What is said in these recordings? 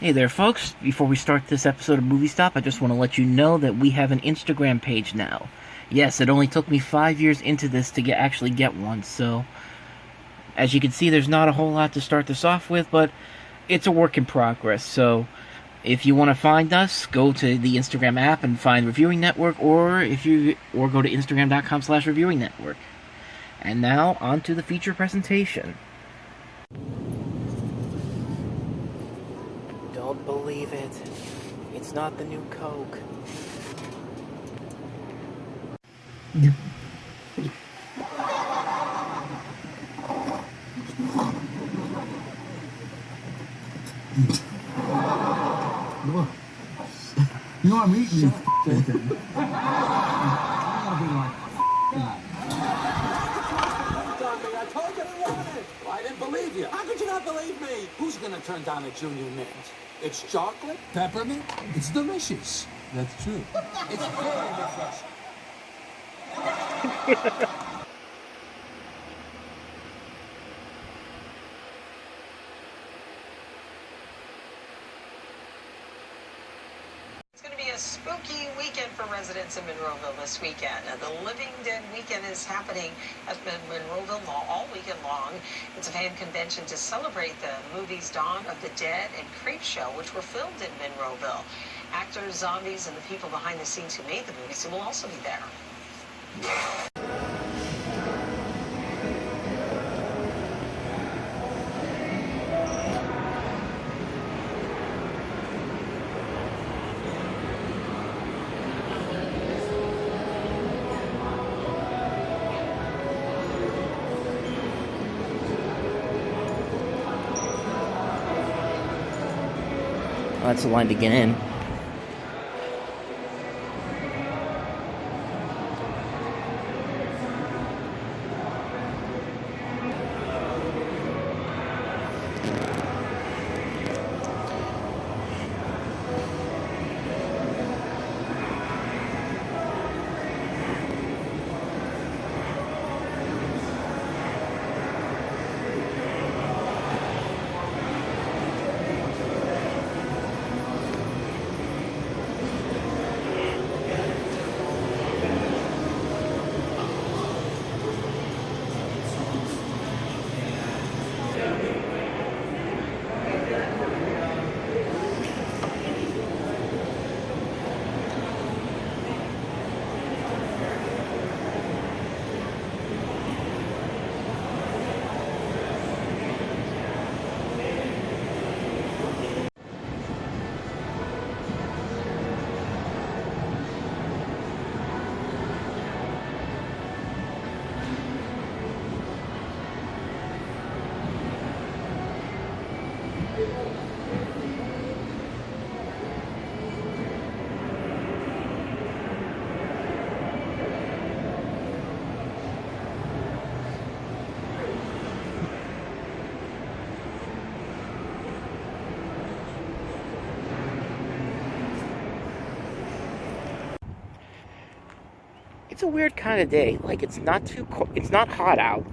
Hey there, folks. Before we start this episode of Movie Stop, I just want to let you know that we have an Instagram page now. Yes, it only took me 5 years into this to actually get one, so as you can see, there's not a whole lot to start this off with, but it's a work in progress. So if you want to find us, go to the Instagram app and find Reviewing Network, or go to Instagram.com/Reviewing Network. And now, on to the feature presentation. Don't believe it. It's not the new Coke. You know I'm eating this I told you I wanted it. Well, I didn't believe you. How could you not believe me? Who's gonna turn down a Junior Mint? It's chocolate? peppermint. It's delicious. That's true. It's very refreshing. It's going to be a spooky weekend for residents in Monroeville this weekend. The Living Dead weekend is happening at Monroeville Mall all weekend long. It's a fan convention to celebrate the movies Dawn of the Dead and Creepshow, which were filmed in Monroeville. Actors, zombies, and the people behind the scenes who made the movies will also be there. Well, that's the line to get in. It's a weird kind of day. Like, it's not hot out.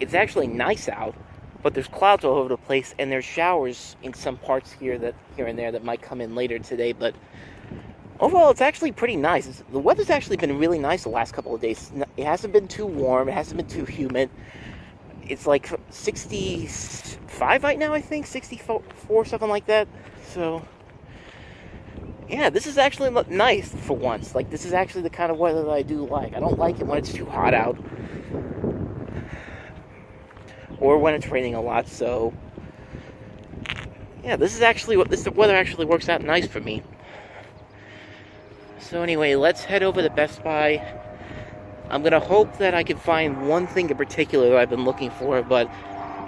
It's actually nice out, but there's clouds all over the place, and there's showers in some parts here and there that might come in later today. But overall, it's actually pretty nice. The weather's actually been really nice the last couple of days. It hasn't been too warm. It hasn't been too humid. It's like 65 right now, I think, 64, something like that. So yeah, this is actually nice for once. Like, this is actually the kind of weather that I do like. I don't like it when it's too hot out, or when it's raining a lot. So yeah, this weather actually works out nice for me. So anyway, let's head over to Best Buy. I'm gonna hope that I can find one thing in particular that I've been looking for, but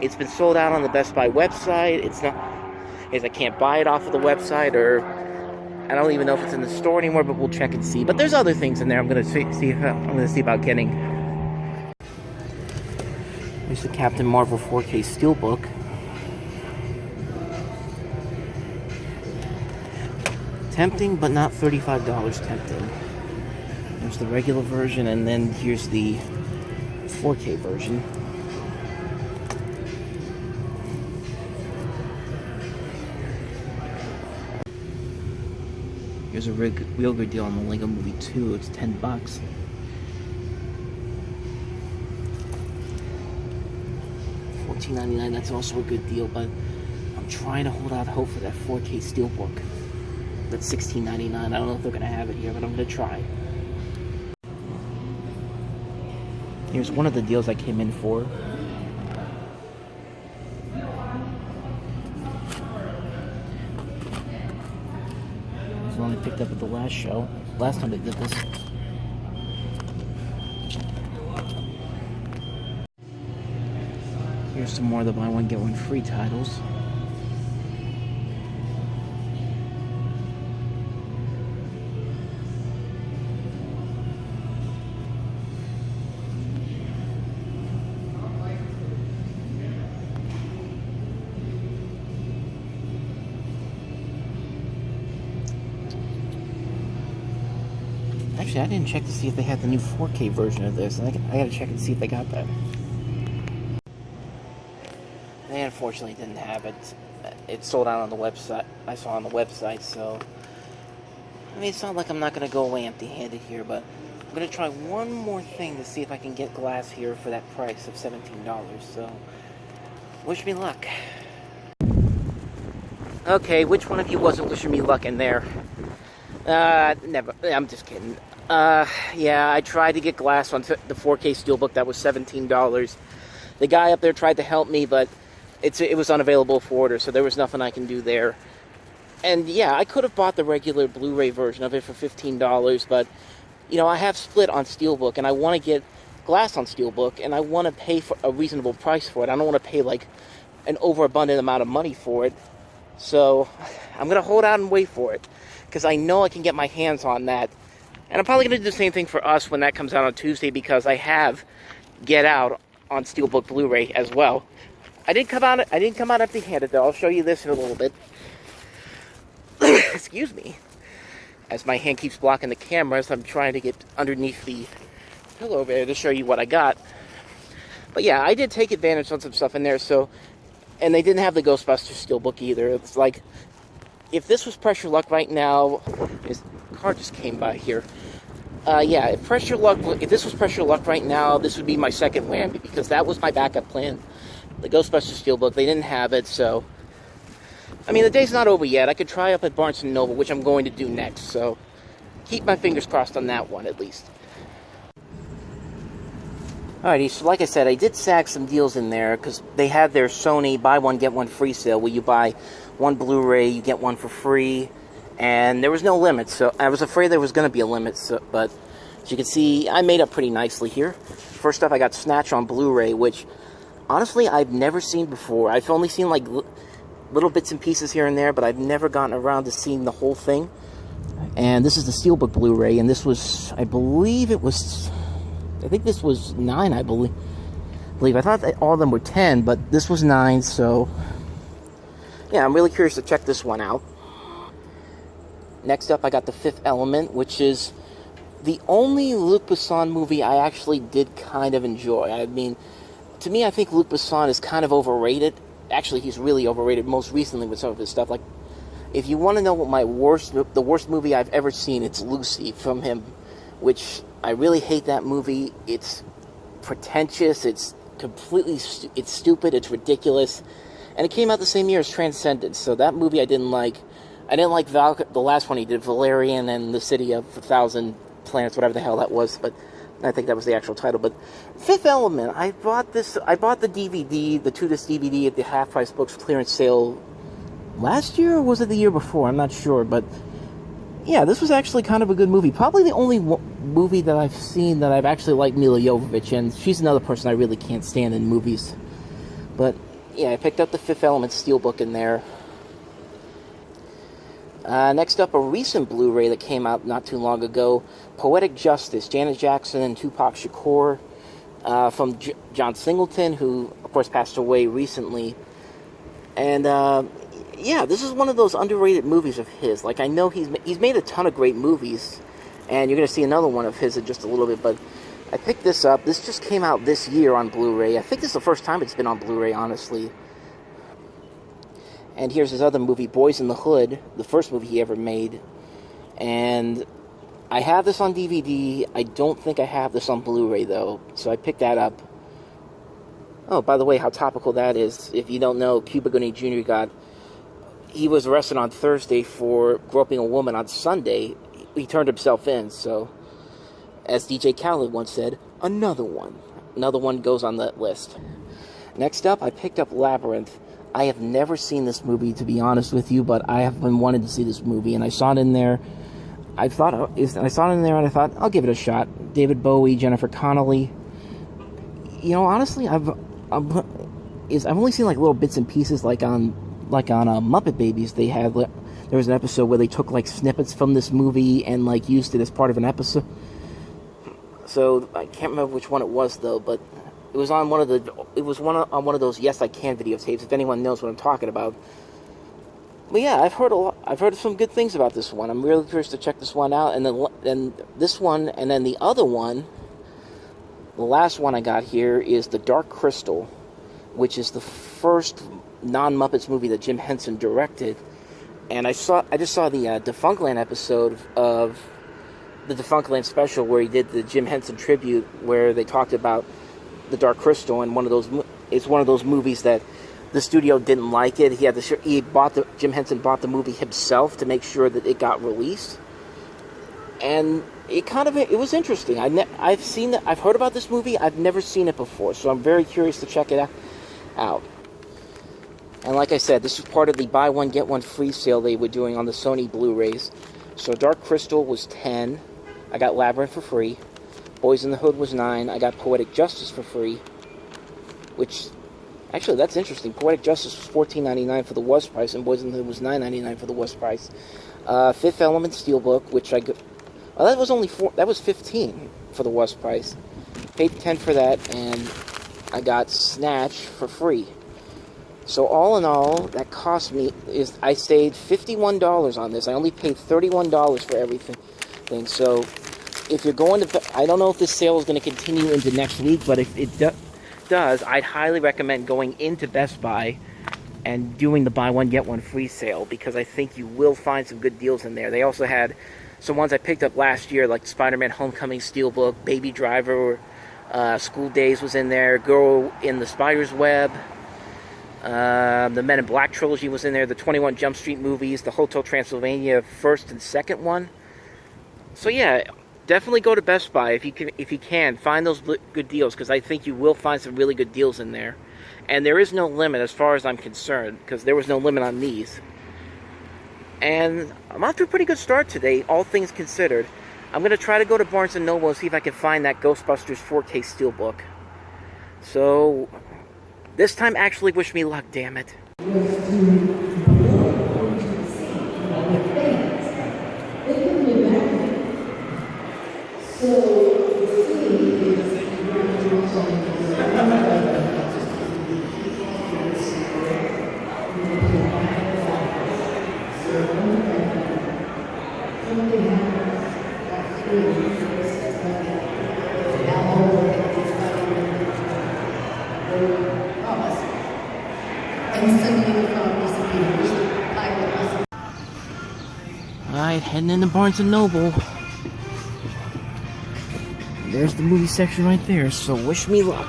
it's been sold out on the Best Buy website. I can't buy it off of the website, or I don't even know if it's in the store anymore, but we'll check and see. But there's other things in there I'm gonna see about getting. There's the Captain Marvel 4K Steelbook. Tempting, but not $35 tempting. There's the regular version, and then here's the 4K version. Here's a real good deal on the Lego Movie 2. It's $10. $14.99. That's also a good deal, but I'm trying to hold out hope for that 4K Steelbook. That's $16.99. I don't know if they're going to have it here, but I'm going to try. Here's one of the deals I came in for. This is one I picked up at the last show. Last time I did this. Here's some more of the buy one get one free titles. Actually, I didn't check to see if they had the new 4K version of this. I gotta check and see if they got that. They unfortunately didn't have it. It sold out on the website. I saw on the website, so... I mean, it's not like I'm not gonna go away empty-handed here, but I'm gonna try one more thing to see if I can get glass here for that price of $17, so... Wish me luck. Okay, which one of you wasn't wishing me luck in there? Never. I'm just kidding. Yeah, I tried to get glass on the 4K Steelbook. That was $17. The guy up there tried to help me, but it was unavailable for order, so there was nothing I can do there. And yeah, I could have bought the regular Blu-ray version of it for $15, but, you know, I have split on Steelbook, and I want to get glass on Steelbook, and I want to pay for a reasonable price for it. I don't want to pay, like, an overabundant amount of money for it. So, I'm going to hold out and wait for it, because I know I can get my hands on that. And I'm probably going to do the same thing for Us when that comes out on Tuesday, because I have Get Out on Steelbook Blu-ray as well. I didn't come out empty-handed, though. I'll show you this in a little bit. Excuse me. As my hand keeps blocking the camera, so I'm trying to get underneath the pillow there to show you what I got. But yeah, I did take advantage on some stuff in there, so... And they didn't have the Ghostbusters Steelbook either. It's like... If this was Pressure Luck right now... This car just came by here. Yeah, if this was Pressure Luck right now, this would be my second whammy, because that was my backup plan. The Ghostbusters Steelbook, they didn't have it, so... I mean, the day's not over yet. I could try up at Barnes & Noble, which I'm going to do next, so... Keep my fingers crossed on that one, at least. Alrighty, so like I said, I did snag some deals in there, because they had their Sony buy one, get one free sale, where you buy one Blu-ray, you get one for free, and there was no limit, so I was afraid there was going to be a limit, so, but as you can see, I made up pretty nicely here. First up, I got Snatcher on Blu-ray, which, honestly, I've never seen before. I've only seen, like, little bits and pieces here and there, but I've never gotten around to seeing the whole thing. And this is the Steelbook Blu-ray, and this was, I think this was 9, I believe. I thought that all of them were 10, but this was 9, so... Yeah, I'm really curious to check this one out. Next up, I got The Fifth Element, which is the only Luc Besson movie I actually did kind of enjoy. I mean, to me, I think Luc Besson is kind of overrated. Actually, he's really overrated, most recently with some of his stuff. Like, if you want to know what the worst movie I've ever seen, it's Lucy from him, which I really hate that movie. It's pretentious, it's completely, it's stupid, it's ridiculous, and it came out the same year as Transcendence, so that movie I didn't like. I didn't like the last one he did, Valerian and the City of a Thousand Planets, whatever the hell that was, but I think that was the actual title. But Fifth Element, I bought the DVD, the 2-disc DVD at the Half Price Books clearance sale last year, or was it the year before? I'm not sure, but yeah, this was actually kind of a good movie. Probably the only movie that I've seen that I've actually liked Mila Jovovich, and she's another person I really can't stand in movies. But yeah, I picked up the Fifth Element Steelbook in there. Next up, a recent Blu-ray that came out not too long ago, Poetic Justice, Janet Jackson and Tupac Shakur, from John Singleton, who, of course, passed away recently. And, yeah, this is one of those underrated movies of his. Like, I know he's made a ton of great movies, and you're going to see another one of his in just a little bit, but I picked this up. This just came out this year on Blu-ray. I think this is the first time it's been on Blu-ray, honestly. And here's his other movie, Boys in the Hood, the first movie he ever made. And I have this on DVD. I don't think I have this on Blu-ray, though, so I picked that up. Oh, by the way, how topical that is. If you don't know, Cuba Gooding Jr. He was arrested on Thursday for groping a woman on Sunday. He turned himself in, so, as DJ Khaled once said, another one. Another one goes on that list. Next up, I picked up Labyrinth. I have never seen this movie, to be honest with you, but I have been wanting to see this movie, and I saw it in there. I saw it in there, and I thought, I'll give it a shot. David Bowie, Jennifer Connelly. You know, honestly, I've only seen like little bits and pieces, like on Muppet Babies. There was an episode where they took like snippets from this movie and like used it as part of an episode. So I can't remember which one it was though, but it was on one of those Yes I Can videotapes. If anyone knows what I'm talking about. But yeah, I've heard some good things about this one. I'm really curious to check this one out, and then this one, and then the other one. The last one I got here is The Dark Crystal, which is the first non-Muppets movie that Jim Henson directed. And I just saw the Defunctland episode of the Defunctland special where he did the Jim Henson tribute, where they talked about The Dark Crystal, and it's one of those movies that the studio didn't like it. Jim Henson bought the movie himself to make sure that it got released. And it was interesting. I've heard about this movie. I've never seen it before, so I'm very curious to check it out. And like I said, this is part of the buy one get one free sale they were doing on the Sony Blu-rays. So Dark Crystal was $10. I got Labyrinth for free. Boys in the Hood was $9. I got Poetic Justice for free. Which, actually, that's interesting. Poetic Justice was $14.99 for the worst price, and Boys in the Hood was $9.99 for the worst price. Fifth Element Steelbook, which I got. Well, that was only that was $15 for the worst price. Paid $10 for that, and I got Snatch for free. So all in all, that cost me I saved $51 on this. I only paid $31 for everything. So if you're going to, I don't know if this sale is going to continue into next week, but if it does, I'd highly recommend going into Best Buy and doing the buy one get one free sale, because I think you will find some good deals in there. They also had some ones I picked up last year, like Spider-Man Homecoming Steelbook, Baby Driver, School Days was in there, Girl in the Spider's Web, the Men in Black trilogy was in there, the 21 Jump Street movies, the Hotel Transylvania first and second one. So yeah, definitely go to Best Buy if you can. Find those good deals, because I think you will find some really good deals in there. And there is no limit as far as I'm concerned, because there was no limit on these. And I'm off to a pretty good start today, all things considered. I'm going to try to go to Barnes & Noble and see if I can find that Ghostbusters 4K Steelbook. So, this time actually wish me luck, damn it. Alright, heading into Barnes & Noble. There's the movie section right there, so wish me luck.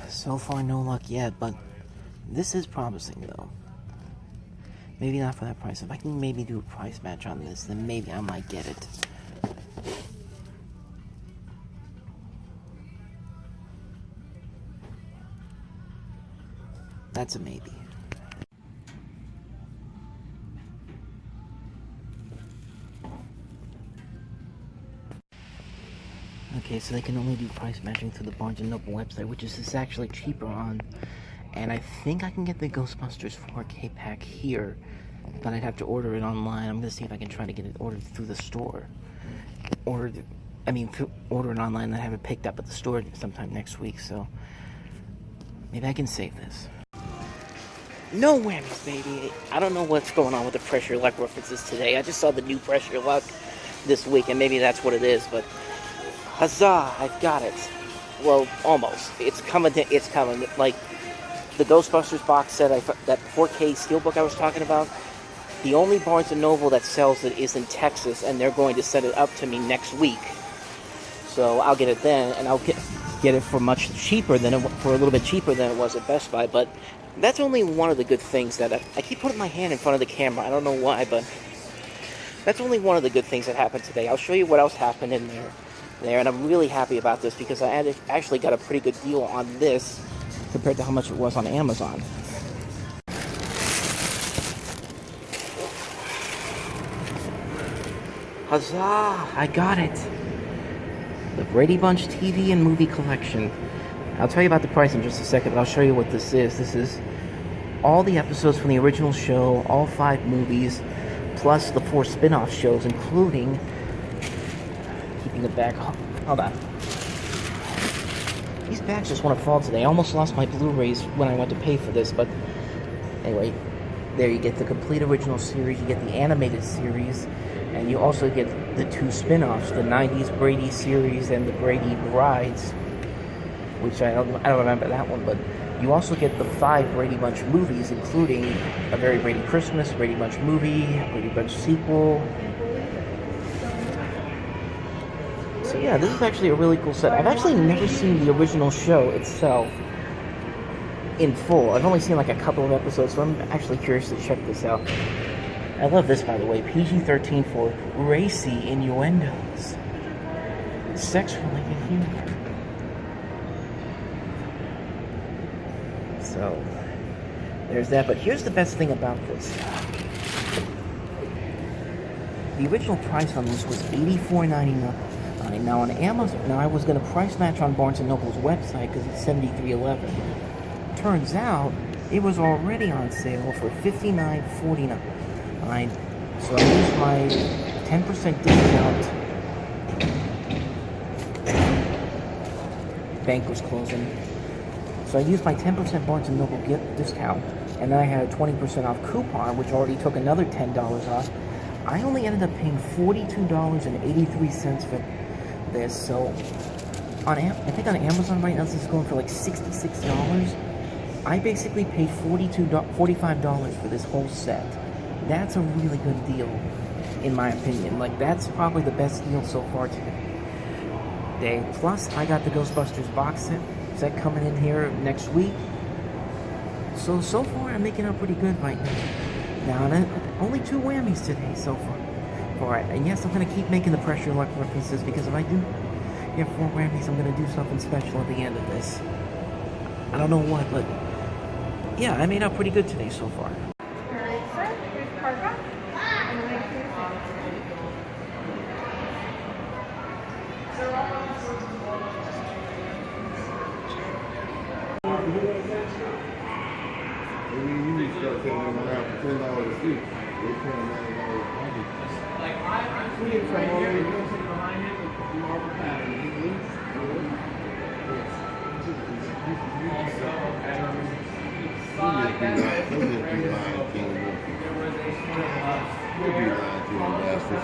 So far, no luck yet, but this is promising, though. Maybe not for that price. If I can maybe do a price match on this, then maybe I might get it. That's a maybe. Okay, so they can only do price matching through the Barnes & Noble website, which is actually cheaper on. And I think I can get the Ghostbusters 4K pack here, but I'd have to order it online. I'm going to see if I can try to get it ordered through the store. Order it online and have it picked up at the store sometime next week, so maybe I can save this. No whammies, baby. I don't know what's going on with the Pressure Luck references today. I just saw the new Pressure Luck this week, and maybe that's what it is, but huzzah, I've got it. Well, almost. It's coming. Like, the Ghostbusters box set, that 4K Steelbook I was talking about, the only Barnes & Noble that sells it is in Texas, and they're going to send it up to me next week. So I'll get it then, and I'll get it for much cheaper for a little bit cheaper than it was at Best Buy. But that's only one of the good things that I keep putting my hand in front of the camera. I don't know why, but that's only one of the good things that happened today. I'll show you what else happened in there, and I'm really happy about this because I actually got a pretty good deal on this compared to how much it was on Amazon. Huzzah! I got it! The Brady Bunch TV and movie collection. I'll tell you about the price in just a second, but I'll show you what this is. This is all the episodes from the original show, all 5 movies, plus the 4 spin-off shows, including... keeping the bag... Hold on. These bags just want to fall today. I almost lost my Blu-rays when I went to pay for this, but... Anyway, there you get the complete original series, you get the animated series, and you also get the 2 spin-offs, the 90s Brady series and the Brady Brides, which I don't remember that one, but you also get the 5 Brady Bunch movies, including A Very Brady Christmas, Brady Bunch movie, Brady Bunch sequel. So yeah, this is actually a really cool set. I've actually never seen the original show itself in full. I've only seen like a couple of episodes, so I'm actually curious to check this out. I love this, by the way. PG-13 for racy innuendos. Sex-related humor. So, there's that. But here's the best thing about this. The original price on this was $84.99. Now on Amazon, I was going to price match on Barnes & Noble's website because it's $73.11. Turns out, it was already on sale for $59.49. So I used my 10% discount. Bank was closing. So I used my 10% Barnes & Noble discount, and I had a 20% off coupon, which already took another $10 off. I only ended up paying $42.83 for this. So I think on Amazon right now this is going for like $66. I basically paid $45 for this whole set. That's a really good deal, in my opinion. Like, that's probably the best deal so far today. Plus, I got the Ghostbusters box set coming in here next week. So far, I'm making out pretty good right now. Now, only 2 whammies today so far. And yes, I'm going to keep making the Pressure Luck references, because if I do get 4 whammies, I'm going to do something special at the end of this. I don't know what, but yeah, I made out pretty good today so far.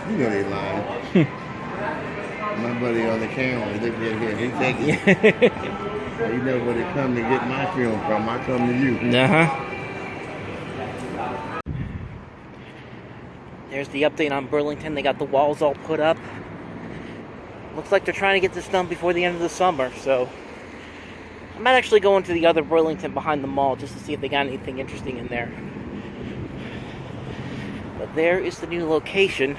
You know they lying. My buddy on the camera, look at here, he taking it. You know where they come to get my film from. I come to you. There's the update on Burlington. They got the walls all put up. Looks like they're trying to get this done before the end of the summer, so I might actually go into the other Burlington behind the mall just to see if they got anything interesting in there. But there is the new location,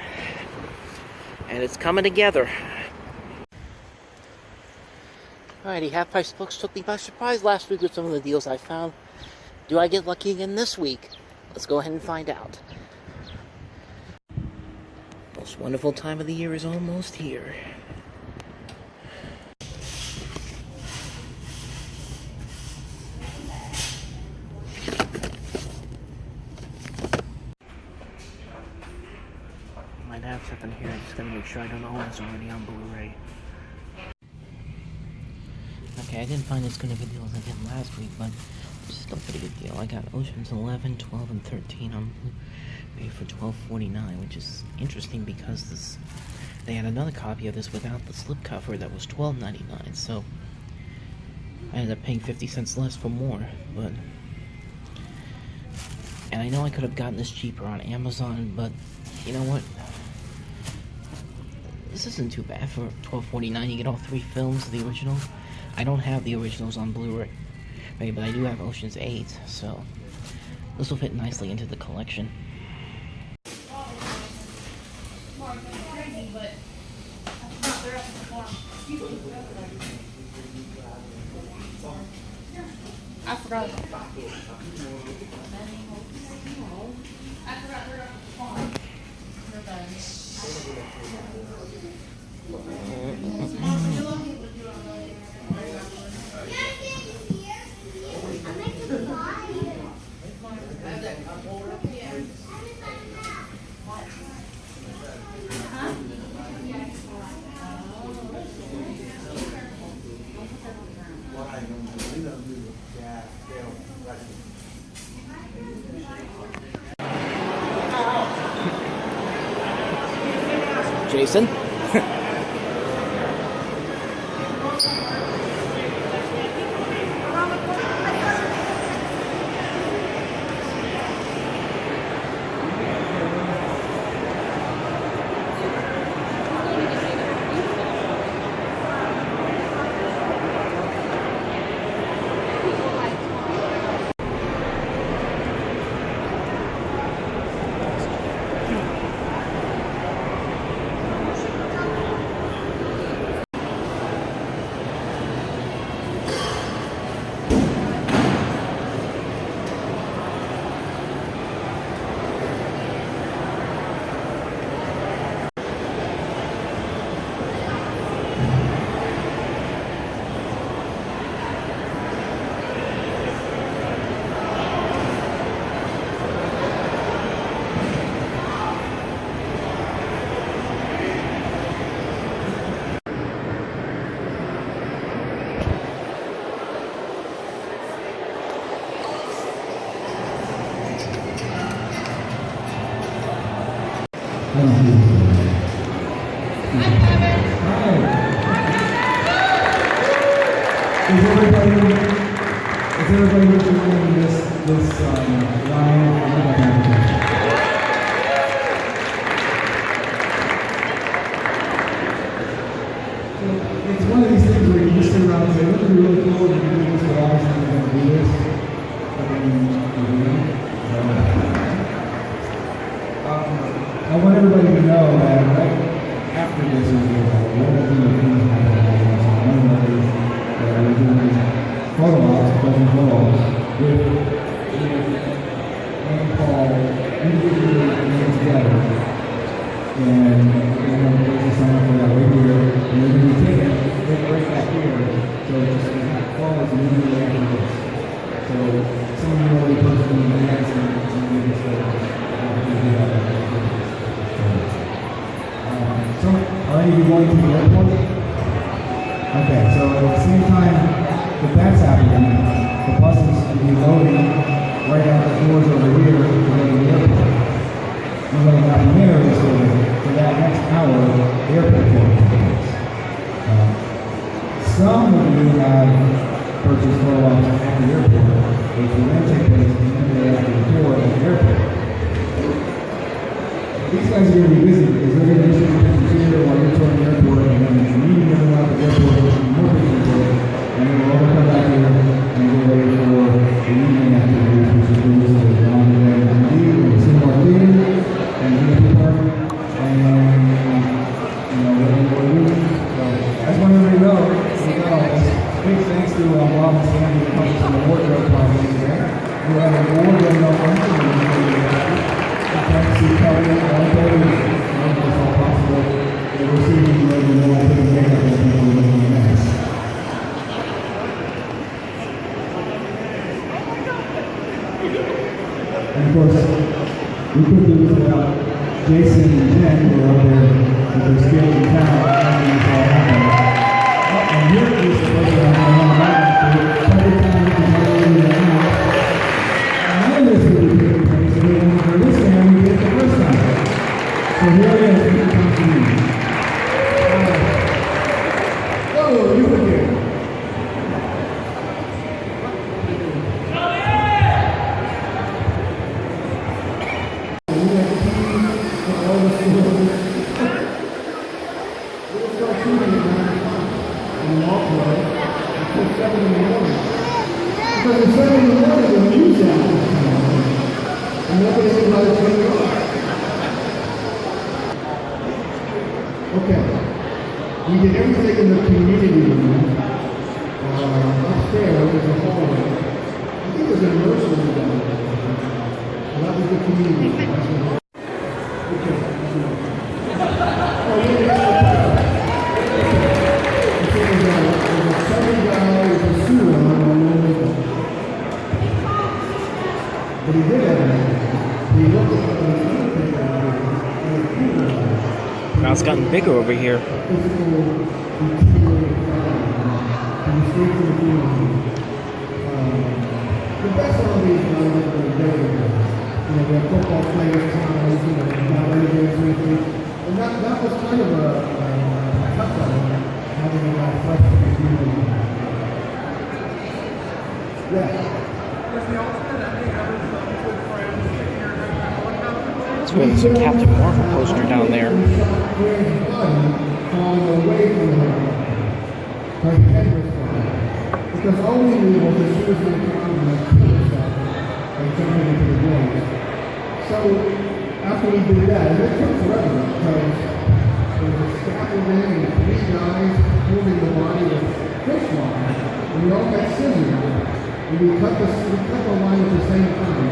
and it's coming together. Alrighty, Half Price Books took me by surprise last week with some of the deals I found. Do I get lucky again this week? Let's go ahead and find out. Most wonderful time of the year is almost here. Might have something here. I just gotta make sure I don't own this already on Blu-ray. Okay, I didn't find as good of a deal as I did last week, but it's still a pretty good deal. I got Oceans 11, 12, and 13 on Blu-ray for $12.49, which is interesting because they had another copy of this without the slipcover that was $12.99, so I ended up paying 50 cents less for more, but And I know I could have gotten this cheaper on Amazon, but you know what? This isn't too bad for $12.49. You get all 3 films of the original. I don't have the originals on Blu-ray, right, but I do have Ocean's 8, so this will fit nicely into the collection. I forgot. Jason? Is everybody enjoying this line? It's one of these things where you just sit around and say, "Look, it'd be really cool if you do this, but obviously we're going to do this." But then you do it. I want everybody to know that right after this is over, one of the things happening that we're doing photo ops, present photos, with and Paul individually and together. And we're going to put sign up for that right here. And we're going to take it right back here. So it's just going to follow immediately after this. So someone already posted in the next and we can start. So, are any of you going to the airport? Okay, so at the same time that that's happening, the buses will be loading right out the doors over here to go to the airport. And what will happen there is for that next hour, the airport will take place. Some of you have purchased photo ops at the airport, which will then take place immediately after the tour at the airport. These guys are going to be busy because they're going to issue pictures here while you're touring the airport, and then you're meeting everyone at the airport, there's more pictures there, and then we'll all come back here and get ready for the evening activities, which is really sort of on the way to Indeed, and Cinema Theater, and VIP Park, and we're moving. So I just want everybody to know, big thanks to Bob and Sandy for coming to the wardrobe party today. We have a wardrobe number. Thanks to Kelly and all it's all possible. And we're seeing you ready to know how to make up with people living in the mess. And of course, we put these Jason and Jen who are up there with their skills and talent making this all happen. And here is the place that I'm going to run every time you can run into the house. And none of this will be taking place for this family we did the first time. So here it is, it comes to me. Whoa, you again. Because it's 7 in the morning when the news happens. And nobody knows how to turn it on. Okay. We did everything in the community room. Upstairs, there's a hallway. I think there's a nursery down there. Well, that was the community room. Okay. Oh, yeah. There's a sunny guy with a suit on Monroeville. But he did have an He looked at the Now it's gotten bigger over here. The best of these guys are they're football players, and that was kind of a touchdown, having a freshman community. Yeah. That's where there's a Captain Marvel poster down there. Her head was flying. Because all we knew was that she was going to come and kill herself and jump into the grave. So after we did that, and it took forever because there was a scaffolding and 3 guys holding the body with fish lines, and we all got scissors, and we cut the line at the same time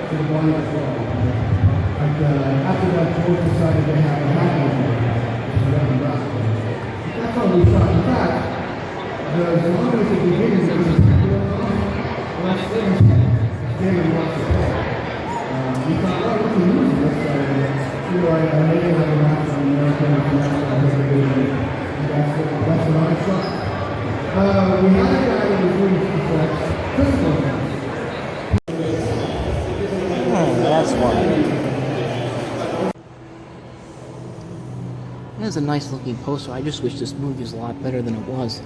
so the body was wrong. And after that, both decided to have a happy ending, which is what we got. That's all we shot. In fact, the moment at the beginning of the last thing is David wants to play. We thought, well, we can use this. I made it like a match on American International. That's what I shot. We had a guy that was doing physical things. That's one. That's a nice looking poster. I just wish this movie was a lot better than it was.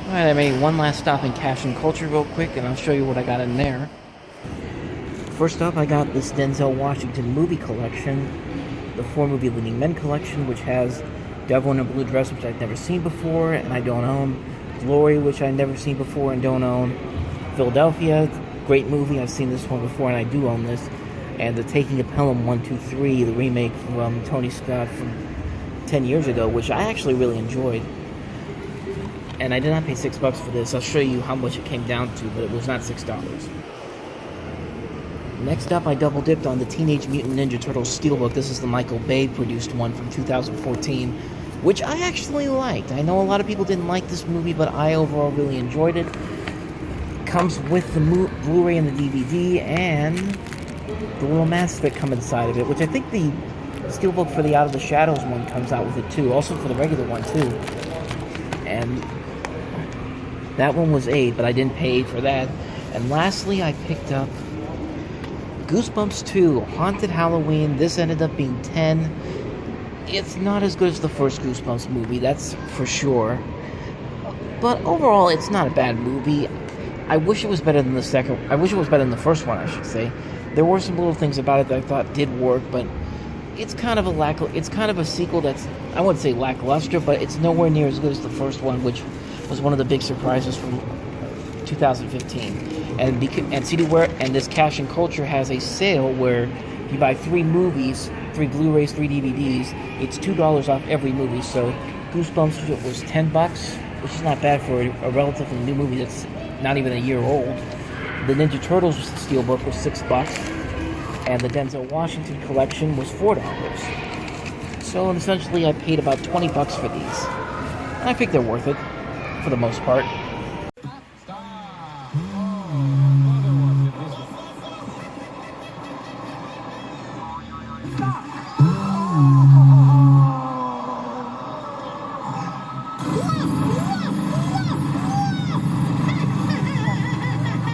Alright, I made one last stop in Cash and Culture real quick, and I'll show you what I got in there. First up, I got this Denzel Washington movie collection, the 4-movie Leading Men collection, which has Devil in a Blue Dress, which I've never seen before, and I don't own. Glory, which I've never seen before and don't own. Philadelphia, great movie, I've seen this one before and I do own this. And The Taking of Pelham 1, 2, 3, the remake from Tony Scott from 10 years ago, which I actually really enjoyed. And I did not pay $6 for this. I'll show you how much it came down to, but it was not $6. Next up, I double dipped on the Teenage Mutant Ninja Turtles Steelbook. This is the Michael Bay produced one from 2014, which I actually liked. I know a lot of people didn't like this movie, but I overall really enjoyed it. Comes with the Blu-ray and the DVD, and the little masks that come inside of it, which I think the Steelbook for the Out of the Shadows one comes out with it too, also for the regular one too. And that one was $8, but I didn't pay for that. And lastly, I picked up Goosebumps 2, Haunted Halloween. This ended up being $10. It's not as good as the first Goosebumps movie, that's for sure. But overall, it's not a bad movie. I wish it was better than the second. I wish it was better than the first one, I should say. There were some little things about it that I thought did work, but it's kind of a sequel that's, I wouldn't say lackluster, but it's nowhere near as good as the first one, which was one of the big surprises from 2015. And CD-Ware and this Cash and Culture has a sale where if you buy 3 movies, 3 Blu-rays, 3 DVDs, it's $2 off every movie. So Goosebumps was $10, which is not bad for a relatively new movie that's not even a year old. The Ninja Turtles Steelbook was $6, and the Denzel Washington collection was $4. So essentially, I paid about $20 for these. And I think they're worth it, for the most part. Stop!